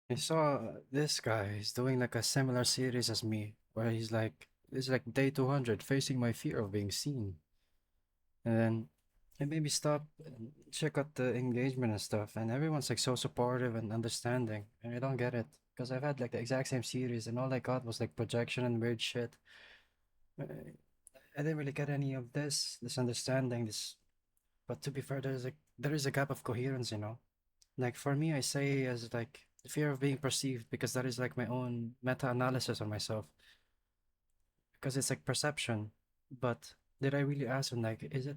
I saw this guy. He's doing like a similar series as me, where he's like, it's like day 200, facing my fear of being seen. And then it made me stop and check out the engagement and stuff. And everyone's like so supportive and understanding. And I don't get it. Because I've had like the exact same series, and all I got was like projection and weird shit. I I didn't really get any of this understanding, this. But to be fair, there is a gap of coherence, you know. Like for me, I say as like the fear of being perceived because that is like my own meta-analysis on myself because it's like perception. But did I really ask him like, is it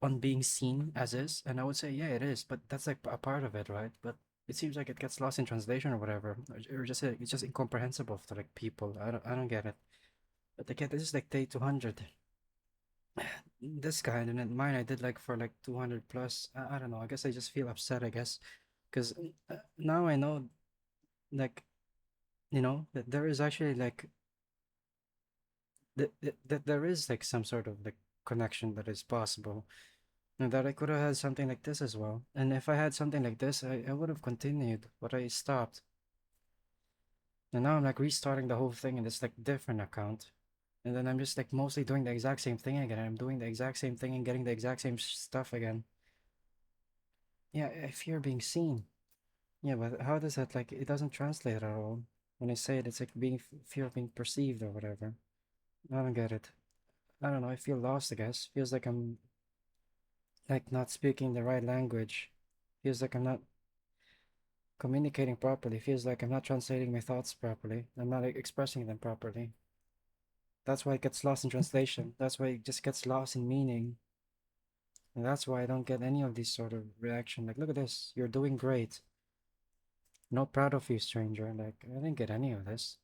on being seen as is? And I would say, yeah, it is. But that's like a part of it, right? But it seems like it gets lost in translation or whatever, or just it's just incomprehensible to like people. I don't get it. But again, this is like day 200. This guy and then mine I did like for like 200 plus. I don't know. I guess I just feel upset. I guess because now I know like that there is actually like that there is like some sort of like connection that is possible and that I could have had something like this as well. And if I had something like this, I would have continued, but I stopped. And now I'm like restarting the whole thing in this like different account. And then I'm just like mostly doing the exact same thing again. I'm doing the exact same thing and getting the exact same stuff again. Yeah, I fear being seen. Yeah, but how does that like it doesn't translate at all. When I say it, it's like being fear of being perceived or whatever. I don't get it. I don't know. I feel lost, I guess. Feels like I'm like not speaking the right language. Feels like I'm not communicating properly. Feels like I'm not translating my thoughts properly. I'm not expressing them properly. That's why it gets lost in translation. That's why it just gets lost in meaning. And that's why I don't get any of these sort of reaction. Like, look at this. You're doing great. Not proud of you, stranger. Like, I didn't get any of this.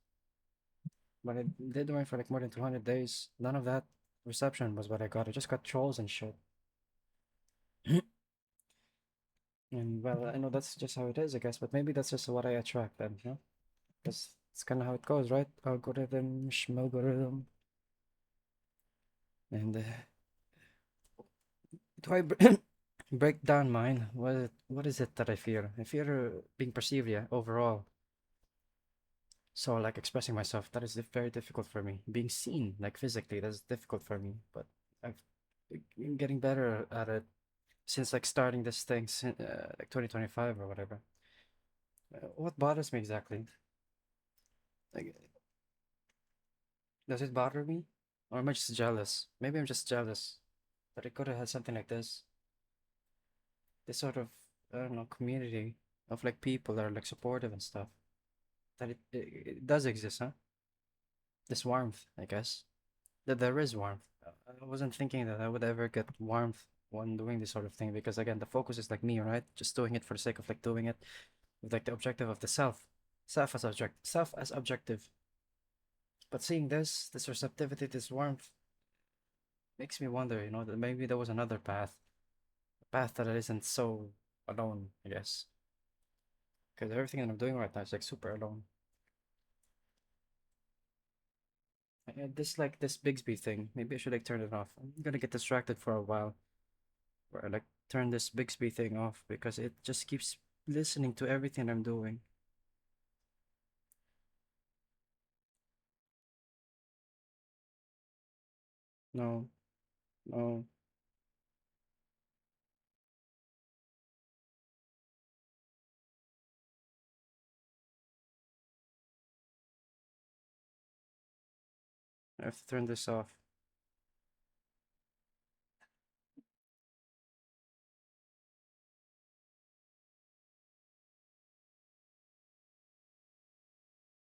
But I did wait for like more than 200 days. None of that reception was what I got. I just got trolls and shit. And well, I know that's just how it is, I guess, but maybe that's just what I attract then, you know? Because it's kind of how it goes, right? Algorithm, schmalgorithm. And do I break down mine? What is it that I fear? I fear being perceived, yeah, overall. So, like, expressing myself, that is very difficult for me. Being seen, like, physically, that's difficult for me. But I've been getting better at it since, like, starting this thing, like, 2025 or whatever. What bothers me exactly? Like, does it bother me? Or am I just jealous? Maybe I'm just jealous that I could have had something like this sort of, I don't know, community of like people that are like supportive and stuff. That it does exist, huh? This warmth, I guess. That there is warmth. I wasn't thinking that I would ever get warmth when doing this sort of thing because again, the focus is like me, right? Just doing it for the sake of like doing it with like the objective of the self. Self as objective. But seeing this receptivity, this warmth makes me wonder, that maybe there was another path. A path that isn't so alone, I guess. Because everything that I'm doing right now is like super alone. This like this Bixby thing. Maybe I should like turn it off. I'm gonna get distracted for a while. Where I like turn this Bixby thing off because it just keeps listening to everything I'm doing. No, no. I have to turn this off.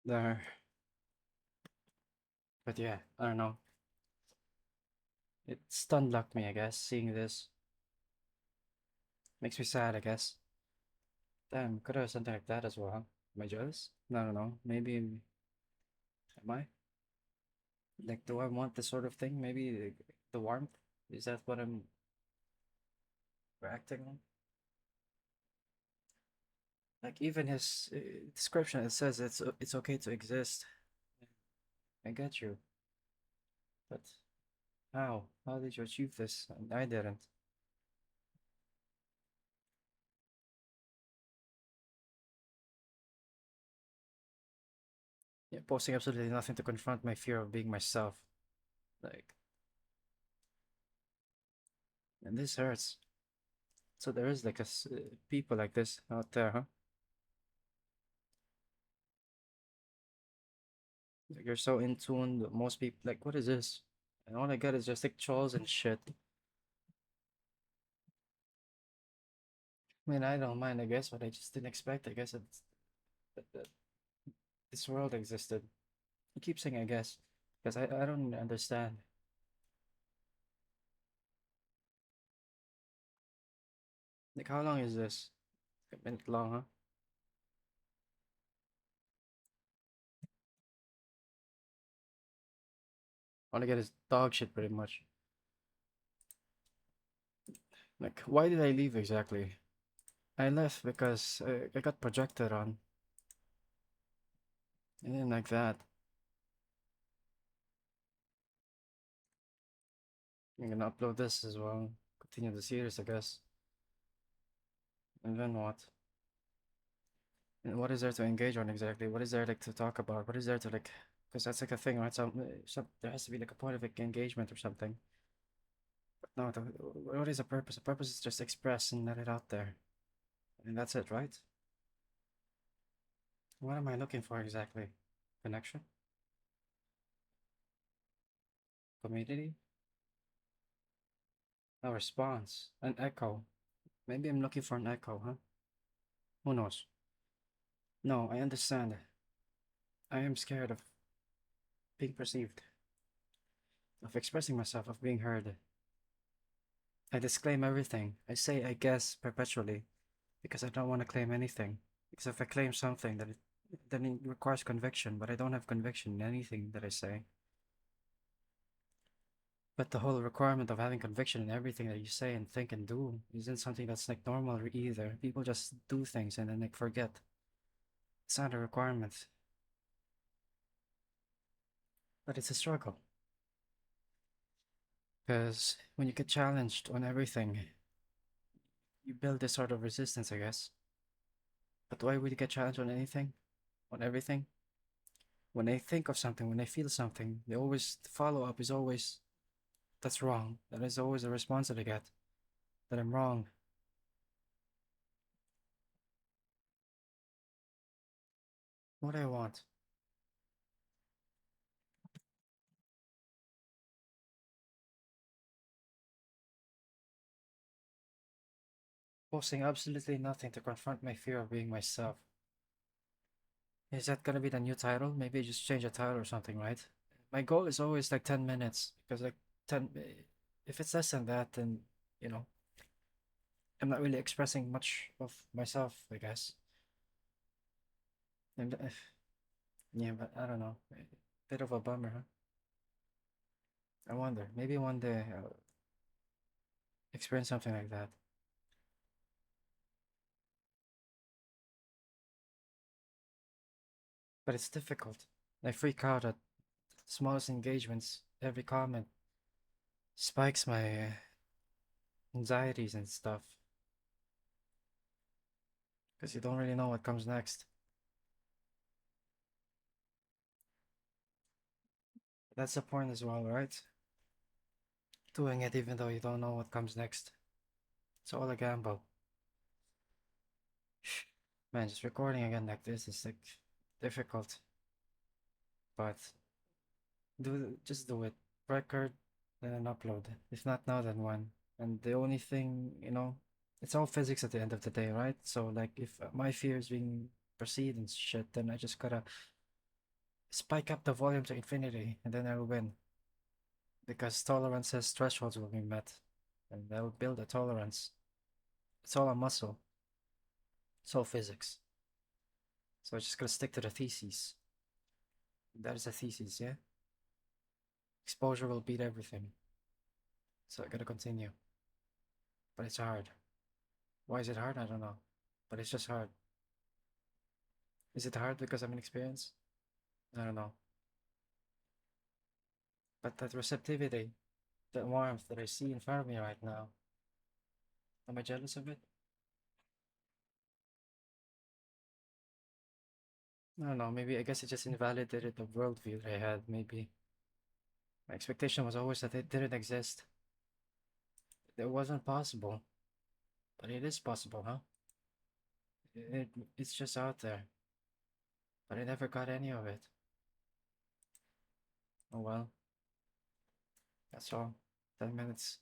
There. But yeah, I don't know. It stun locked me, I guess, seeing this. Makes me sad, I guess. Damn, could have something like that as well, huh? Am I jealous? No, no, no. Maybe am I? Like, do I want this sort of thing? Maybe the warmth? Is that what I'm reacting on? Like even his description, it says it's okay to exist. I get you, but how? How did you achieve this? And I didn't. Yeah, posting absolutely nothing to confront my fear of being myself. Like, and this hurts. So there is like people like this out there, huh? Like you're so in tune. That most people like, what is this? And all I get is just like trolls and shit. I mean, I don't mind, I guess, but I just didn't expect. I guess that this world existed. I keep saying, I guess, because I don't understand. Like, how long is this? A minute long, huh? All I get is dog shit, pretty much. Like, why did I leave exactly? I left because I got projected on. I didn't like that. I'm gonna upload this as well. Continue the series, I guess. And then what? And what is there to engage on exactly? What is there like to talk about? What is there to like? Because that's like a thing, right? There has to be like a point of like, engagement or something. But no, what is a purpose? A purpose is just express and let it out there, and that's it, right? What am I looking for exactly? Connection, community, a response, an echo. Maybe I'm looking for an echo, huh? Who knows? No, I understand. I am scared of being perceived, of expressing myself, of being heard. I disclaim everything. I say I guess perpetually because I don't want to claim anything. Because if I claim something, then it requires conviction, but I don't have conviction in anything that I say. But the whole requirement of having conviction in everything that you say and think and do isn't something that's like normal either. People just do things and then like forget. It's not a requirement, but it's a struggle. Because when you get challenged on everything, you build this sort of resistance, I guess. But why would you get challenged on anything? On everything? When they think of something, when they feel something, the follow up is always, that's wrong. That is always the response that I get, that I'm wrong. What do I want? Posting absolutely nothing to confront my fear of being myself. Is that gonna be the new title? Maybe just change the title or something, right? My goal is always like 10 minutes because like 10, if it's less than that, then, you know, I'm not really expressing much of myself, I guess. And yeah, but I don't know. Bit of a bummer, huh? I wonder. Maybe one day I'll experience something like that. But it's difficult. I freak out at smallest engagements. Every comment spikes my anxieties and stuff because you don't really know what comes next. That's the point as well, right? Doing it even though you don't know what comes next. It's all a gamble. Man, just recording again like this is like difficult, but just do it. Record, then an upload. If not now, then when. And the only thing, it's all physics at the end of the day, right? So like, if my fear is being perceived and shit, then I just gotta spike up the volume to infinity, and then I'll win because tolerances thresholds will be met, and that will build a tolerance. It's all a muscle. It's all physics. So I just gotta stick to the thesis. That is a thesis, yeah? Exposure will beat everything. So I gotta continue. But it's hard. Why is it hard? I don't know. But it's just hard. Is it hard because I'm inexperienced? I don't know. But that receptivity, that warmth that I see in front of me right now, am I jealous of it? I don't know, maybe I guess it just invalidated the worldview that I had, maybe. My expectation was always that it didn't exist. It wasn't possible. But it is possible, huh? It's just out there. But I never got any of it. Oh well, that's all. 10 minutes.